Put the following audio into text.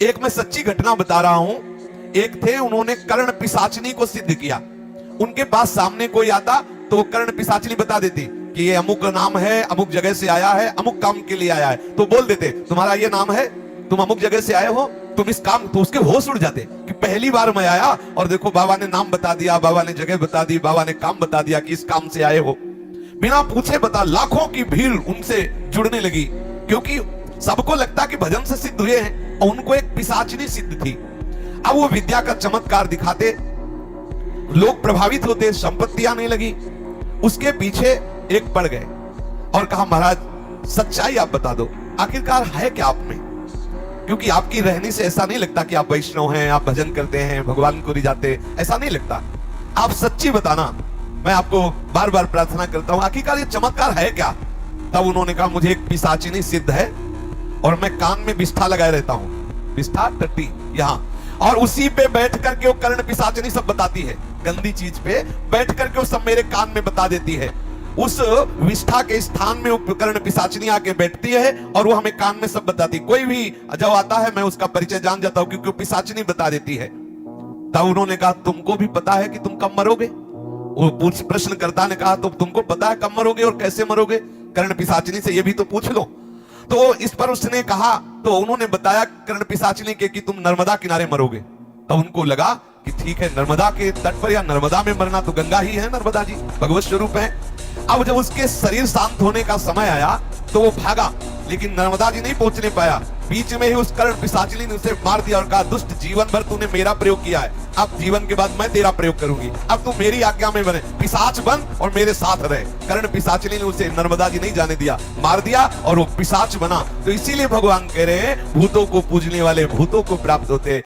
एक मैं सच्ची घटना बता रहा हूं। एक थे, उन्होंने कर्ण पिशाचिनी को सिद्ध किया। उनके पास सामने कोई आता तो वो कर्ण पिशाचिनी बता देती कि ये अमुक नाम है, अमुक जगह से आया है, अमुक काम के लिए आया है। तो बोल देते तुम्हारा ये नाम है, तुम अमुक जगह से आए हो, तुम इस काम। तो उसके होश उड़ जाते कि पहली बार मैं आया और देखो बाबा ने नाम बता दिया, बाबा ने जगह बता दी, बाबा ने काम बता दिया कि इस काम से आए हो। बिना पूछे बता, लाखों की भीड़ उनसे जुड़ने लगी, क्योंकि सबको लगता कि भजन से सिद्ध हुए हैं और उनको एक पिशाचिनी सिद्ध थी। अब वो विद्या का चमत्कार दिखाते, लोग प्रभावित होते, संपत्ति आने लगी। उसके पीछे एक पड़ गए और कहा महाराज सच्चाई आप बता दो, आखिरकार है क्या आप में? क्योंकि आपकी रहनी से ऐसा नहीं लगता कि आप वैष्णव हैं, आप भजन करते हैं, भगवान को रिझाते, ऐसा नहीं लगता। आप सच्ची बताना, मैं आपको बार बार प्रार्थना करता हूं, आखिरकार ये चमत्कार है क्या? तब उन्होंने कहा मुझे एक पिशाचिनी सिद्ध है और मैं कान में बिष्ठा लगाए रहता हूं, बिष्ठा टट्टी यहाँ, और उसी पे बैठ करके वो कर्ण पिशाचिनी सब बताती है। गंदी चीज पे बैठ करके वो सब मेरे कान में बता देती है। उस विष्ठा के स्थान में वो कर्ण पिशाचिनी आके बैठती है और वो हमें कान में सब बताती। कोई भी जब आता है मैं उसका परिचय जान जाता हूं, क्योंकि वो पिशाचिनी बता देती है। तब उन्होंने कहा तुमको भी पता है कि तुम कब मरोगे? वो प्रश्नकर्ता ने कहा तो तुमको पता है कब मरोगे और कैसे मरोगे? कर्ण पिशाचिनी से ये भी तो पूछ लो। तो इस पर उसने कहा, तो उन्होंने बताया कर्ण पिशाचिनी के कि तुम नर्मदा किनारे मरोगे। तो उनको लगा कि ठीक है, नर्मदा के तट पर या नर्मदा में मरना, तो गंगा ही है, नर्मदा जी भगवत स्वरूप है। अब जब उसके शरीर शांत होने का समय आया तो वो भागा, लेकिन नर्मदा जी नहीं पहुंचने पाया। बीच में ही उस कर्ण पिशाचिनी ने उसे मार दिया और कहा दुष्ट, जीवन भर तूने मेरा प्रयोग किया है, अब जीवन के बाद मैं तेरा प्रयोग करूंगी, अब तू मेरी आज्ञा में बने, पिशाच बन और मेरे साथ रहे। कर्ण पिशाचिनी ने उसे नर्मदा जी नहीं जाने दिया, मार दिया और वो पिशाच बना। तो इसीलिए भगवान कह रहे हैं भूतों को पूजने वाले भूतों को प्राप्त होते हैं।